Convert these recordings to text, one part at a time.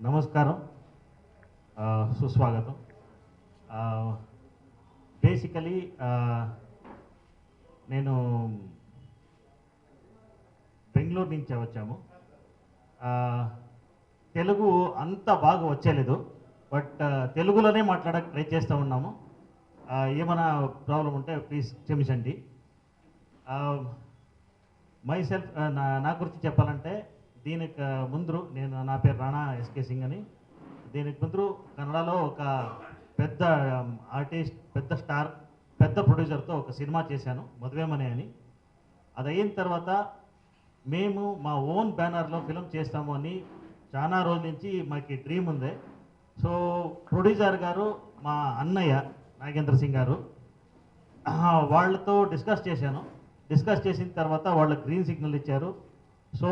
నమస్కారం, సుస్వాగతం. బేసికలీ నేను బెంగళూరు నుంచి వచ్చాము. తెలుగు అంత బాగా వచ్చేలేదు, బట్ తెలుగులోనే మాట్లాడక ట్రై చేస్తూ ఉన్నాము. ఏమైనా ప్రాబ్లం ఉంటే ప్లీజ్ క్షమించండి. మై సెల్ఫ్ నా గురించి చెప్పాలంటే, దీనికి ముందు నా పేరు రాణా ఎస్కే సింగ్ అని. దీనికి ముందు కన్నడలో ఒక పెద్ద ఆర్టిస్ట్, పెద్ద స్టార్, పెద్ద ప్రొడ్యూసర్తో ఒక సినిమా చేశాను, మధువేమనే అని. అది అయిన తర్వాత మేము మా ఓన్ బ్యానర్లో ఫిలిం చేస్తాము అని చాలా రోజుల నుంచి మాకు డ్రీమ్ ఉంది. సో ప్రొడ్యూసర్ గారు మా అన్నయ్య నాగేంద్ర సింగ్ గారు, వాళ్ళతో డిస్కస్ చేశాను. డిస్కస్ చేసిన తర్వాత వాళ్ళు గ్రీన్ సిగ్నల్ ఇచ్చారు. సో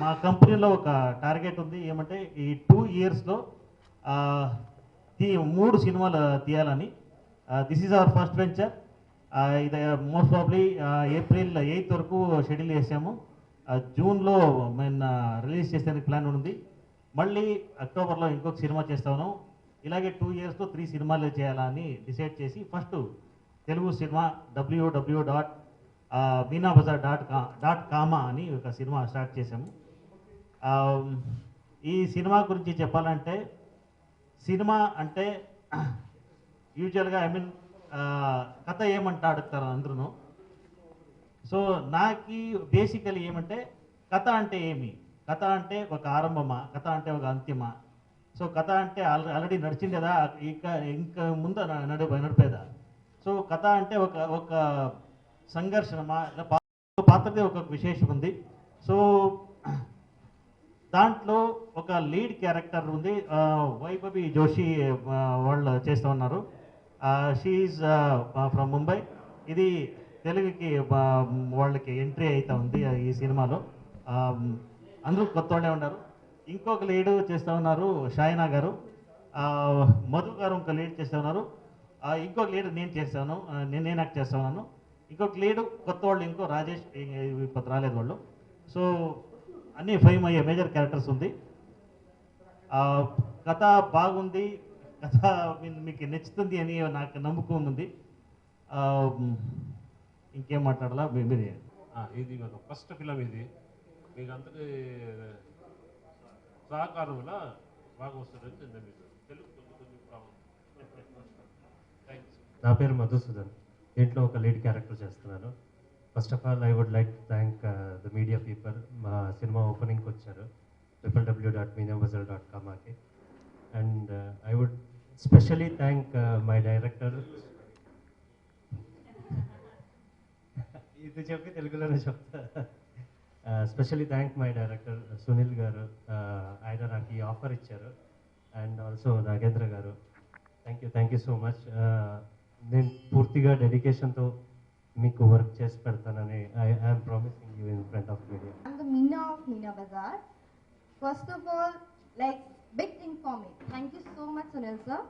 మా కంపెనీలో ఒక టార్గెట్ ఉంది, ఏమంటే ఈ 2 yearsలో 3 సినిమాలు తీయాలని. This is our first venture. ఇది మోస్ట్ ప్రాబ్లీ April 8 వరకు షెడ్యూల్ చేసాము. జూన్లో మేము రిలీజ్ చేసేందుకు ప్లాన్ ఉంది. మళ్ళీ అక్టోబర్లో ఇంకొక సినిమా చేస్తాను. ఇలాగే 2 yearsలో 3 సినిమాలు చేయాలని డిసైడ్ చేసి ఫస్ట్ తెలుగు సినిమా www.meenabazar.com అని ఒక సినిమా స్టార్ట్ చేసాము. ఈ సినిమా గురించి చెప్పాలంటే, సినిమా అంటే యూజువల్గా కథ ఏమంటా అడుగుతారు అందరూ. సో నాకు బేసికలీ ఏమంటే, కథ అంటే ఏమి, కథ అంటే ఒక ఆరంభమా, కథ అంటే ఒక అంతిమా, సో కథ అంటే ఆల్రెడీ నడిచిండేదా, ఇంకా ముందు నడిపేదా. సో కథ అంటే ఒక సంఘర్షణమా, పాత్రది ఒక విశేషం ఉంది. సో దాంట్లో ఒక లీడ్ క్యారెక్టర్ ఉంది, వైభవి జోషి వాళ్ళు చేస్తూ ఉన్నారు. She from Mumbai. ఇది తెలుగుకి వాళ్ళకి ఎంట్రీ అవుతా ఉంది ఈ సినిమాలో. అందరూ కొత్త వాళ్ళే ఉన్నారు. ఇంకొక లీడ్ చేస్తూ ఉన్నారు షాయినా గారు, మధు గారు ఇంకొక లీడ్ చేస్తూ ఉన్నారు. ఇంకొక లీడ్ నేను చేస్తాను, నేను యాక్ట్ చేస్తా ఉన్నాను. ఇంకొక లీడు కొత్త వాళ్ళు, ఇంకో రాజేష్, ఇప్పుడు రాలేదు వాళ్ళు. సో అన్నీ 5 మేజర్ క్యారెక్టర్స్ ఉంది. కథ బాగుంది, కథ మీకు నచ్చుతుంది అని నాకు నమ్మకం ఉంది. ఇంకేం మాట్లాడాలా మీరే. ఇది మాకు ఫస్ట్ ఫిలం. ఇది మీకు అందరి సహకారం వల్ల బాగా వస్తుంది. మీకు తెలుగు కొంచెం ప్రాబ్లం. నా పేరు మధుసూదన్. దీంట్లో ఒక లీడ్ క్యారెక్టర్ చేస్తున్నాను. First of all I would like to thank the media people. మా సినిమా ఓపెనింగ్కి వచ్చారు www.meenabazar.com. And I would specially thank my director. ఇది చెప్పి తెలుగులోనే చెప్తా. Specially thank my director Sunil గారు. ఆయన నాకు ఈ ఆఫర్ ఇచ్చారు. అండ్ ఆల్సో నాగేంద్ర గారు, థ్యాంక్ యూ సో మచ్. నేను పూర్తిగా డెడికేషన్తో మీకు వర్క్ చేసి పెడతానని I'm promising you in front of media. I'm the Meena of Meena Bazaar. First of all, like big thing for me. Thank you so much, Sunil sir.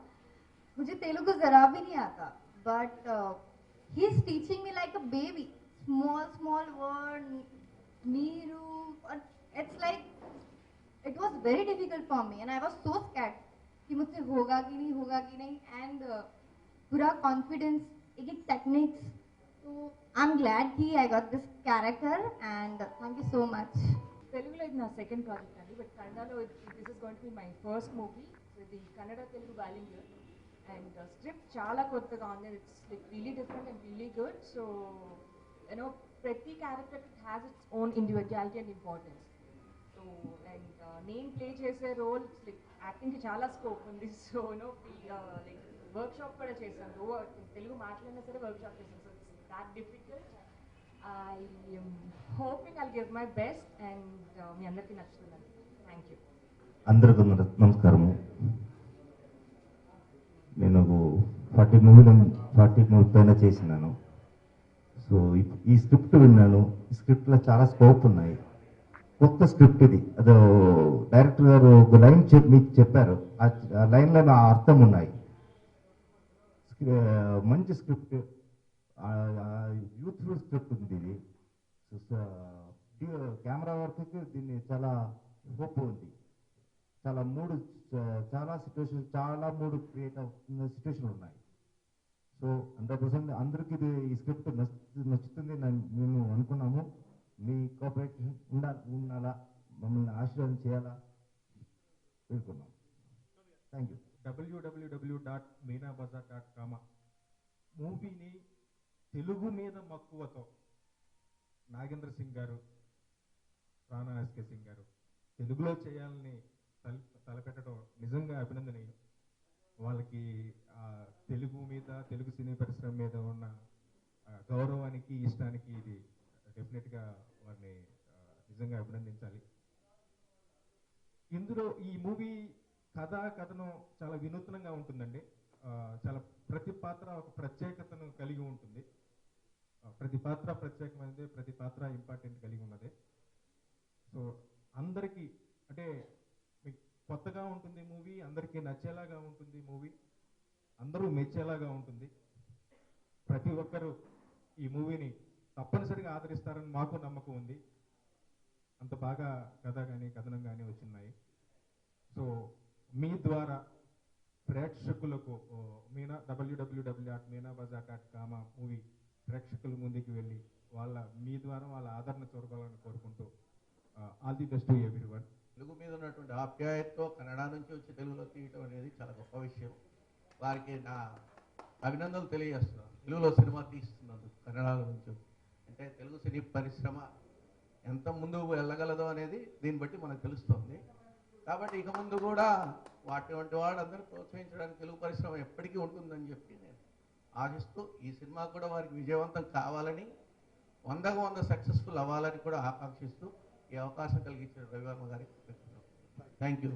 मुझे तेलुगु जरा भी नहीं आता, but he is teaching me like a baby. Small word, meeru. It's like it was very difficult for me, and I was so scared कि मुझसे होगा कि नहीं. And पूरा confidence, एक techniques. So I'm glad कि I got this character, and thank you so much. తెలుగులో ఇది నా సెకండ్ ప్రాజెక్ట్ అండి, బట్ కన్నడలో this is going to be my first movie with the Kannada Telugu bilingual. And script చాలా కొత్తగా ఉంది. It's like really different and really good. So you know ప్రతి character it has its own individuality and importance. So and నేను play చేసే role like యాక్టింగ్కి చాలా scope ఉంది. So you know like workshop కూడా చేశాను. తెలుగు మాట్లాడినా సరే వర్క్ షాప్ చేశాను. So it's that difficult. I am hoping I'll give my best, and మీ అందరికీ నచ్చుతుందండి. Thank you. అందరికీ నమస్కారము. నేను 40 మూవీలు పైన చేసినాను. సో ఈ స్క్రిప్ట్ విన్నాను. ఈ స్క్రిప్ట్లో చాలా స్కోప్ ఉన్నాయి. కొత్త స్క్రిప్ట్ ఇది. అదో డైరెక్టర్ గారు ఒక లైన్ మీకు చెప్పారు. ఆ లైన్లో నా అర్థం ఉన్నాయి. మంచి స్క్రిప్ట్, యూత్ఫుల్ స్క్రిప్ట్ ఉంది ఇది. కెమెరా వర్క్కి దీన్ని చాలా హోప్ ఉంది. చాలా మూడు క్రియేట్ అవుతున్న సిచ్యువేషన్లు ఉన్నాయి. సో 100% అందరికీ ఇది ఈ స్క్రిప్ట్ నచ్చుతుంది మేము అనుకున్నాము. మీ కోఆపరేషన్ ఉండాలా, మమ్మల్ని ఆశీర్వాదం చేయాలా వేడుకున్నాం. Thank you. www.meenabazar.com మూవీని తెలుగు మీద మక్కువతో నాగేంద్ర సింగ్ గారు, రాణా ఎస్కే సింగ్ గారు తెలుగులో చేయాలని తలపెట్టడం నిజంగా అభినందనీయం. వాళ్ళకి తెలుగు మీద, తెలుగు సినీ పరిశ్రమ మీద ఉన్న గౌరవానికి, ఇష్టానికి ఇది డెఫినెట్గా వారిని నిజంగా అభినందించాలి. ఇందులో ఈ మూవీ కథనం చాలా వినూత్నంగా ఉంటుందండి. చాలా ప్రతి పాత్ర ఒక ప్రత్యేకతను కలిగి ఉంటుంది. ప్రతి పాత్ర ప్రత్యేకమైనది, ప్రతి పాత్ర ఇంపార్టెంట్ కలిగి ఉన్నది. సో అందరికీ అంటే మీకు కొత్తగా ఉంటుంది మూవీ, అందరికీ నచ్చేలాగా ఉంటుంది మూవీ, అందరూ మెచ్చేలాగా ఉంటుంది. ప్రతి ఒక్కరూ ఈ మూవీని తప్పనిసరిగా ఆదరిస్తారని మాకు నమ్మకం ఉంది. అంత బాగా కథ కానీ కథనం కానీ వచ్చినాయి. సో మీ ద్వారా ప్రేక్షకులకు www.meenabazar.com మూవీ ప్రేక్షకుల ముందుకు వెళ్ళి మీ ద్వారా వాళ్ళ ఆదరణ చూరగలని కోరుకుంటూ all the best to everyone. Telugu మీద ఉన్నటువంటి ఆప్యాయతతో కన్నడ నుంచి వచ్చి తెలుగులో తీయటం అనేది చాలా గొప్ప విషయం. వారికి నా అభినందనలు తెలియజేస్తున్నాను. తెలుగులో సినిమా తీస్తున్నందుకు కన్నడలో నుంచి. అంటే తెలుగు సినీ పరిశ్రమ ఎంత ముందుకు వెళ్ళగలదో అనేది దీన్ని బట్టి మనకు తెలుస్తుంది. కాబట్టి ఇక ముందు కూడా అటువంటి వాళ్ళందరూ ప్రోత్సహించడానికి తెలుగు పరిశ్రమ ఎప్పటికీ ఉంటుందని చెప్పి నేను ఆశిస్తూ, ఈ సినిమా కూడా వారికి విజయవంతం కావాలని, 100% సక్సెస్ఫుల్ అవ్వాలని కూడా ఆకాంక్షిస్తూ ఈ అవకాశం కలిగించిన రవివర్మ గారికి థ్యాంక్ యూ.